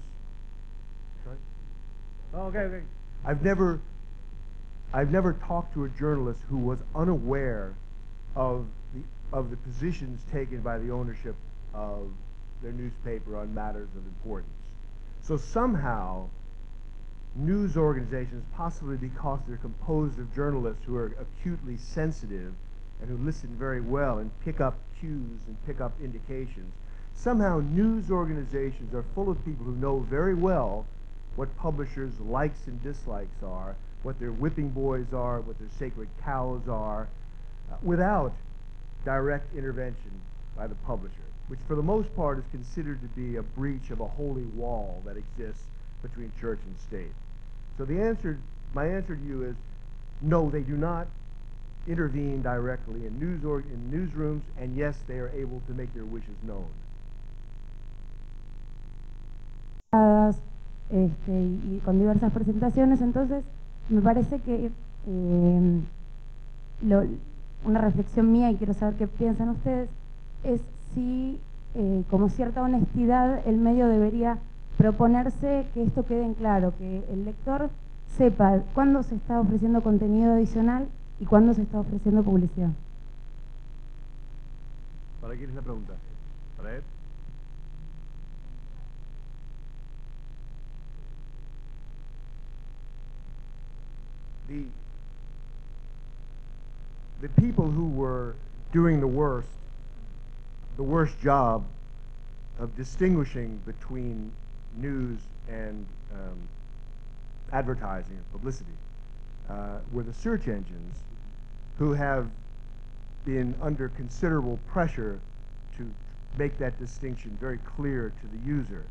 Sorry? Oh, okay. I've never talked to a journalist who was unaware of the positions taken by the ownership of their newspaper on matters of importance. So somehow, news organizations, possibly because they're composed of journalists who are acutely sensitive and who listen very well and pick up cues and pick up indications, somehow news organizations are full of people who know very well what publishers' likes and dislikes are, what their whipping boys are, what their sacred cows are, without direct intervention by the publisher, which for the most part is considered to be a breach of a holy wall that exists between church and state. So my answer to you is, no, they do not intervene directly in newsrooms, and yes, they are able to make their wishes known. Y con diversas presentaciones, entonces me parece que una reflexión mía, y quiero saber qué piensan ustedes, es si como cierta honestidad el medio debería proponerse que esto quede en claro, que el lector sepa cuándo se está ofreciendo contenido adicional y cuándo se está ofreciendo publicidad. ¿Para quién es la pregunta? ¿Para él? The people who were doing the worst job of distinguishing between news and advertising and publicity were the search engines, who have been under considerable pressure to make that distinction very clear to the user.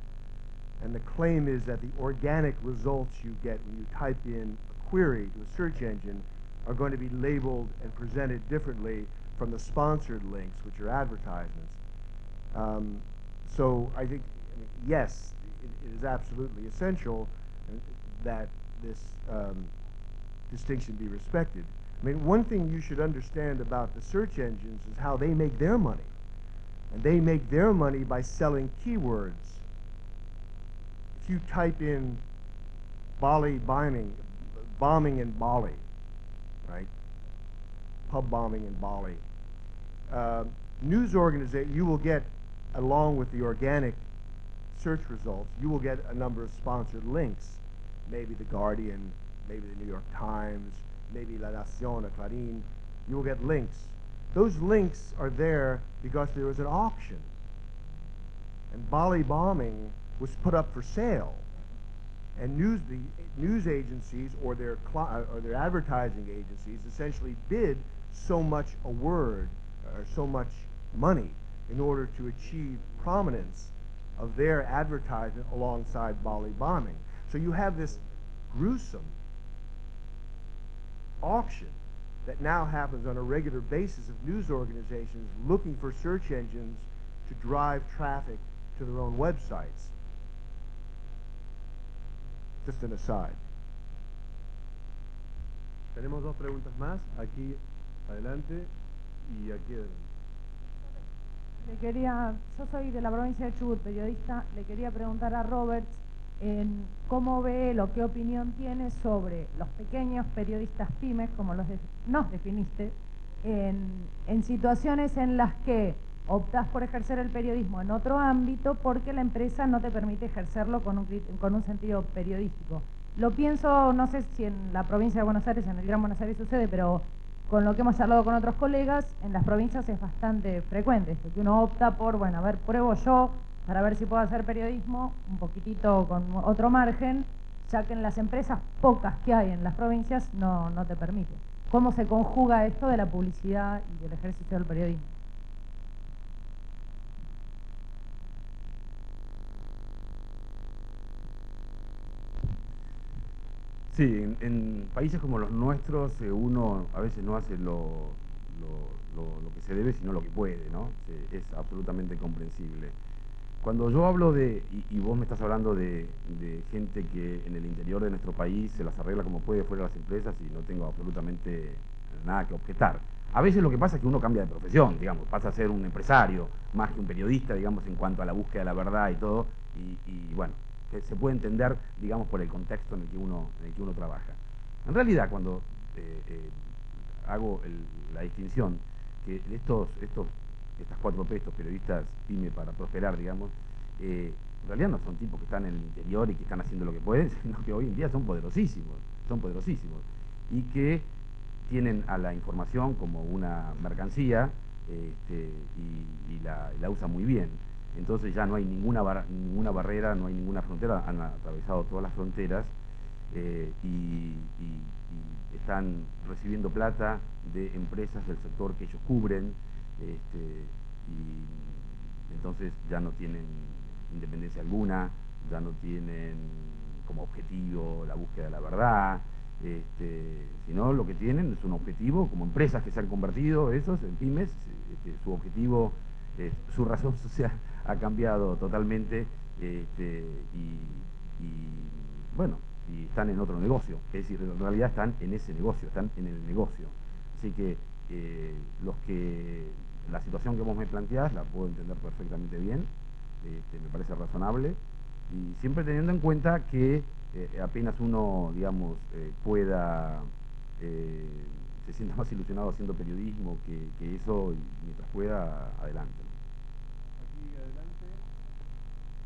And the claim is that the organic results you get when you type in a query to a search engine are going to be labeled and presented differently from the sponsored links, which are advertisements. So I think, yes, it is absolutely essential that this distinction be respected. I mean, one thing you should understand about the search engines is how they make their money. And they make their money by selling keywords. If you type in Bali bombing in Bali, right? Pub bombing in Bali. News organization, you will get, along with the organic search results, you will get a number of sponsored links. Maybe The Guardian, maybe the New York Times, maybe La Nación or Clarín. You will get links. Those links are there because there was an auction. And Bali bombing was put up for sale. And the news agencies or their advertising agencies essentially bid so much a word or so much money in order to achieve prominence of their advertisement alongside Bali bombing. So you have this gruesome auction that now happens on a regular basis of news organizations looking for search engines to drive traffic to their own websites. Just an aside. Tenemos dos preguntas más, aquí adelante y aquí adelante. Yo soy de la provincia de Chubut, periodista. Le quería preguntar a Roberts cómo ve o qué opinión tiene sobre los pequeños periodistas pymes, como nos definiste, en situaciones en las que optás por ejercer el periodismo en otro ámbito porque la empresa no te permite ejercerlo con un sentido periodístico. Lo pienso, no sé si en la provincia de Buenos Aires, en el Gran Buenos Aires sucede, pero con lo que hemos charlado con otros colegas, en las provincias es bastante frecuente esto, que uno opta por, bueno, a ver, pruebo yo para ver si puedo hacer periodismo un poquitito con otro margen, ya que en las empresas pocas que hay en las provincias no te permite. ¿Cómo se conjuga esto de la publicidad y del ejercicio del periodismo? Sí, en países como los nuestros uno a veces no hace lo que se debe, sino lo que puede, ¿no? Es absolutamente comprensible. Cuando yo hablo y vos me estás hablando de gente que en el interior de nuestro país se las arregla como puede fuera de las empresas, y no tengo absolutamente nada que objetar. A veces lo que pasa es que uno cambia de profesión, digamos, pasa a ser un empresario más que un periodista, digamos, en cuanto a la búsqueda de la verdad y todo, y bueno, que se puede entender, digamos, por el contexto en el que uno trabaja. En realidad, cuando hago la distinción que estas 4P, estos periodistas pyme para prosperar, digamos, en realidad no son tipos que están en el interior y que están haciendo lo que pueden, sino que hoy en día son poderosísimos, y que tienen a la información como una mercancía y la usan muy bien. Entonces ya no hay ninguna barrera, no hay ninguna frontera, han atravesado todas las fronteras y están recibiendo plata de empresas del sector que ellos cubren, Y entonces ya no tienen independencia alguna, ya no tienen como objetivo la búsqueda de la verdad, sino lo que tienen es un objetivo, como empresas que se han convertido, esos, en pymes, su objetivo, su razón social ha cambiado totalmente, bueno, y están en otro negocio, es decir, en realidad están en ese negocio, están en el negocio. Así que la situación que vos me planteás la puedo entender perfectamente bien, me parece razonable, y siempre teniendo en cuenta que apenas uno, digamos, se sienta más ilusionado haciendo periodismo que eso, y mientras pueda, adelante. Aquí adelante.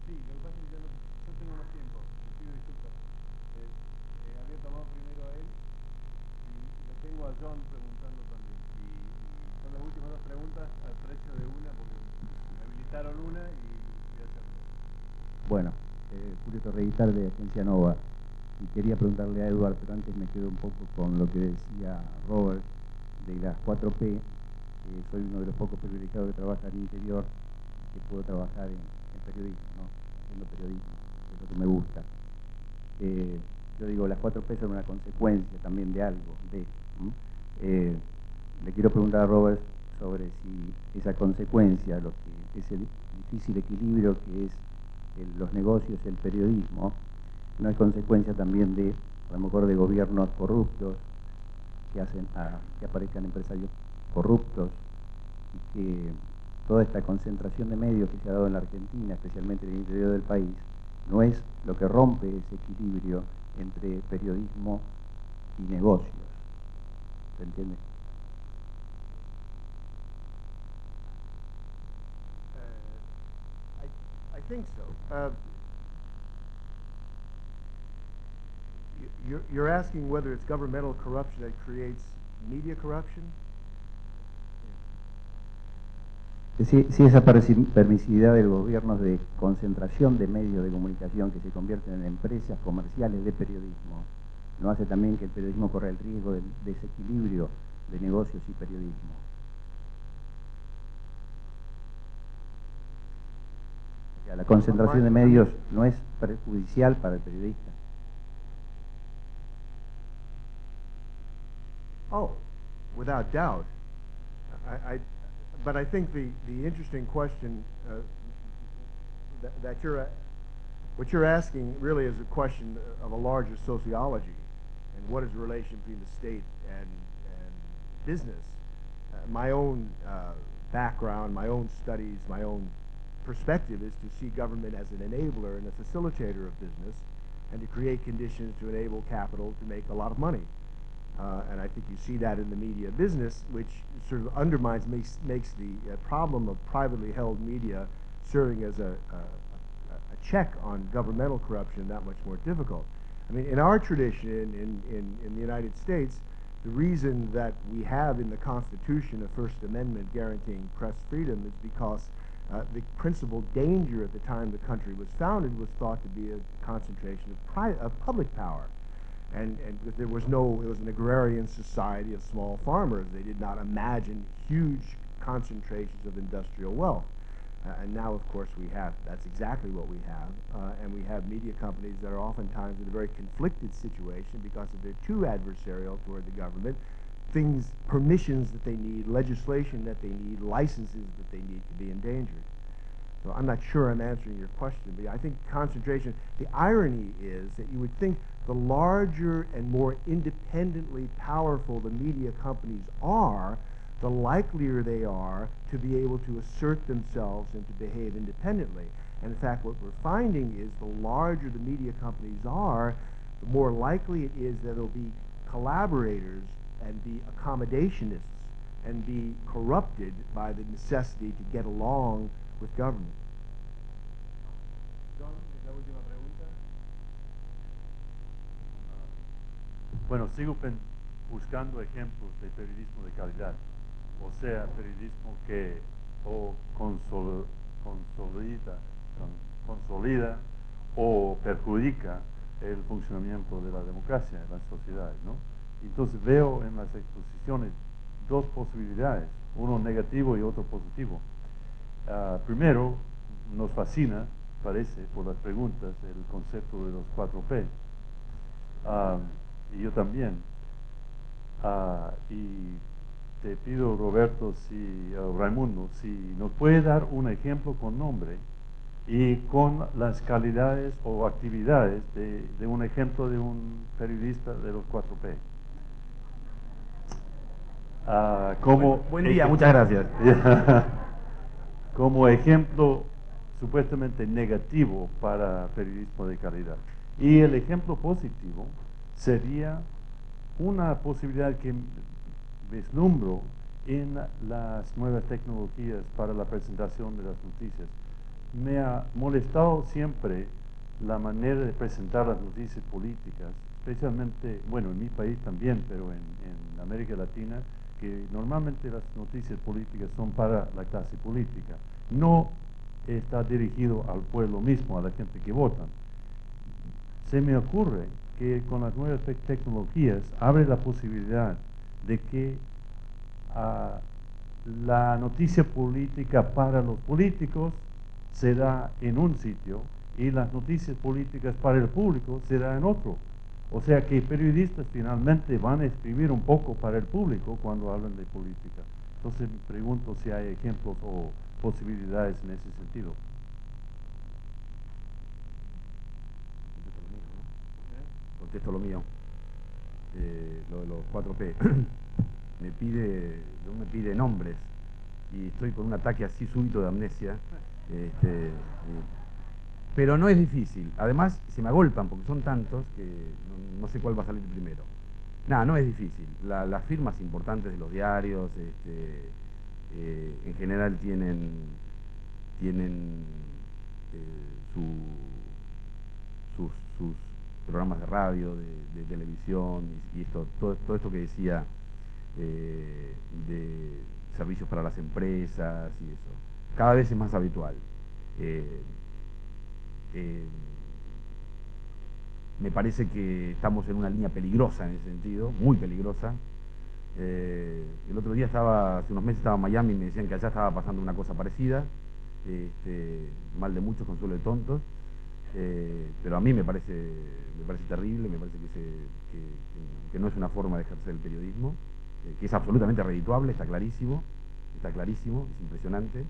Sí, lo que pasa es que yo tengo más tiempo, pido disculpas. Había tomado primero a él y lo tengo a John preguntando también. Y son las últimas dos preguntas al precio de una, porque me habilitaron una y voy a hacerlo. Bueno, Julio Torreitar de Agencia Nova. Y quería preguntarle a Edward, pero antes me quedo un poco con lo que decía Robert de las 4P. Soy uno de los pocos privilegiados que trabaja en el interior, que puedo trabajar en periodismo, ¿no? Haciendo periodismo, que es lo que me gusta. Yo digo, las 4P son una consecuencia también de algo. Le quiero preguntar a Robert sobre si esa consecuencia, lo que es el difícil equilibrio que es los negocios y el periodismo, no es consecuencia también de, a lo mejor, de gobiernos corruptos que hacen que aparezcan empresarios corruptos, y que toda esta concentración de medios que se ha dado en la Argentina, especialmente en el interior del país, no es lo que rompe ese equilibrio entre periodismo y negocios. ¿Se entiende? I think so. You're asking whether it's governmental corruption that creates media corruption? Si esa permisividad del gobierno de concentración de medios de comunicación que se convierten en empresas comerciales de periodismo, ¿no hace también que el periodismo corra el riesgo del desequilibrio de negocios y periodismo? O sea, la concentración de medios no es perjudicial para el periodista. Oh, without doubt. But I think the interesting question what you're asking really is a question of a larger sociology, and what is the relation between the state and business. My own background, my own studies, my own perspective is to see government as an enabler and a facilitator of business, and to create conditions to enable capital to make a lot of money. And I think you see that in the media business, which sort of undermines, makes the problem of privately held media serving as a check on governmental corruption that much more difficult. I mean, in our tradition in the United States, the reason that we have in the Constitution a First Amendment guaranteeing press freedom is because the principal danger at the time the country was founded was thought to be a concentration of public power. And there was it was an agrarian society of small farmers. They did not imagine huge concentrations of industrial wealth. And now, of course, that's exactly what we have. And we have media companies that are oftentimes in a very conflicted situation because if they're too adversarial toward the government, permissions that they need, legislation that they need, licenses that they need to be endangered. So I'm not sure I'm answering your question, but I think concentration, the irony is that you would think the larger and more independently powerful the media companies are, the likelier they are to be able to assert themselves and to behave independently. And in fact, what we're finding is the larger the media companies are, the more likely it is that they'll be collaborators and be accommodationists and be corrupted by the necessity to get along with government. John, ¿es la última pregunta? Bueno, sigo buscando ejemplos de periodismo de calidad, o sea, periodismo que consolida o perjudica el funcionamiento de la democracia en las sociedades, ¿no? Entonces veo en las exposiciones dos posibilidades. uno negativo y otro positivo. Primero, nos fascina, parece, por las preguntas, el concepto de los 4P. Y yo también. Y te pido, Roberto, Raimundo, si nos puede dar un ejemplo con nombre y con las calidades o actividades de un ejemplo de un periodista de los 4P. Buen día, muchas gracias. Como ejemplo supuestamente negativo para periodismo de calidad. Y el ejemplo positivo sería una posibilidad que vislumbro en las nuevas tecnologías para la presentación de las noticias. Me ha molestado siempre la manera de presentar las noticias políticas, especialmente, bueno, en mi país también, pero en América Latina, que normalmente las noticias políticas son para la clase política. No está dirigido al pueblo mismo, a la gente que vota. Se me ocurre que con las nuevas tecnologías abre la posibilidad de que la noticia política para los políticos se da en un sitio y las noticias políticas para el público se da en otro. O sea que periodistas finalmente van a escribir un poco para el público cuando hablan de política. Entonces me pregunto si hay ejemplos o posibilidades en ese sentido. Contesto lo mío. Lo de los 4P. me pide nombres y estoy con un ataque así súbito de amnesia. Pero no es difícil. Además, se me agolpan porque son tantos que no sé cuál va a salir primero. Nada, no es difícil. Las firmas importantes de los diarios en general tienen sus programas de radio, de televisión y todo esto que decía de servicios para las empresas y eso. Cada vez es más habitual. Me parece que estamos en una línea peligrosa en ese sentido, muy peligrosa. El otro día hace unos meses estaba en Miami y me decían que allá estaba pasando una cosa parecida, mal de muchos, consuelo de tontos, pero a mí me parece terrible, me parece que no es una forma de ejercer el periodismo, que es absolutamente redituable, está clarísimo, es impresionante,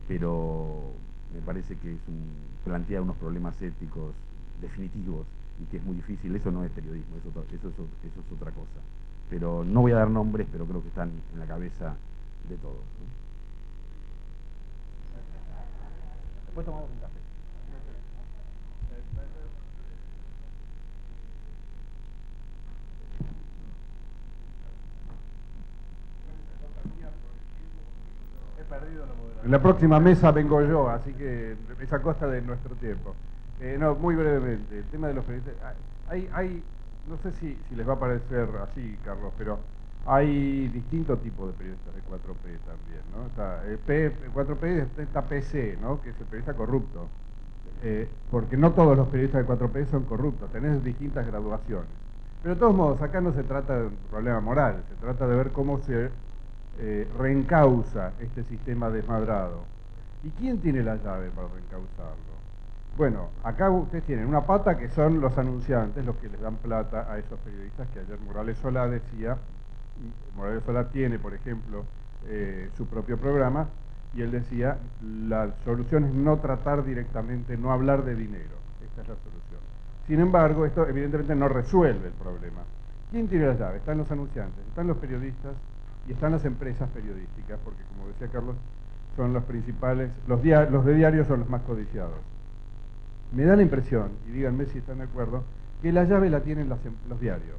pero me parece que plantea unos problemas éticos definitivos y que es muy difícil. Eso no es periodismo, eso es otra cosa. Pero no voy a dar nombres, pero creo que están en la cabeza de todos, ¿no? Después tomamos un café. En la próxima mesa vengo yo, así que es a costa de nuestro tiempo. No, muy brevemente, el tema de los periodistas. No sé si les va a parecer así, Carlos, pero hay distintos tipos de periodistas de 4P también, ¿no? Está 4P está PC, ¿no? Que es el periodista corrupto. Porque no todos los periodistas de 4P son corruptos, tenés distintas graduaciones. Pero de todos modos, acá no se trata de un problema moral, se trata de ver cómo se reencausa este sistema desmadrado. ¿Y quién tiene la llave para reencauzarlo? Bueno, acá ustedes tienen una pata que son los anunciantes, los que les dan plata a esos periodistas, que ayer Morales Solá decía, Morales Solá tiene, por ejemplo, su propio programa, y él decía, la solución es no tratar directamente, no hablar de dinero. Esta es la solución. Sin embargo, esto evidentemente no resuelve el problema. ¿Quién tiene la llave? Están los anunciantes, están los periodistas, y están las empresas periodísticas, porque como decía Carlos, son los principales, los de diario son los más codiciados. Me da la impresión, y díganme si están de acuerdo, que la llave la tienen los diarios.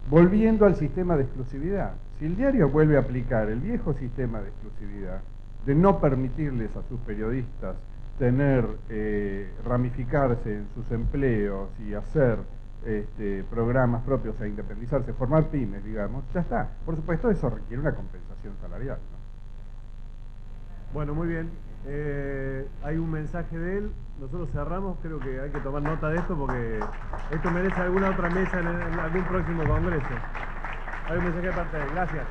Volviendo al sistema de exclusividad, si el diario vuelve a aplicar el viejo sistema de exclusividad, de no permitirles a sus periodistas ramificarse en sus empleos y hacer programas propios e independizarse, formar pymes, digamos, ya está. Por supuesto, eso requiere una compensación salarial, ¿no? Bueno, muy bien. Hay un mensaje de él. Nosotros cerramos. Creo que hay que tomar nota de esto porque esto merece alguna otra mesa en algún próximo congreso. Hay un mensaje de parte de él. Gracias.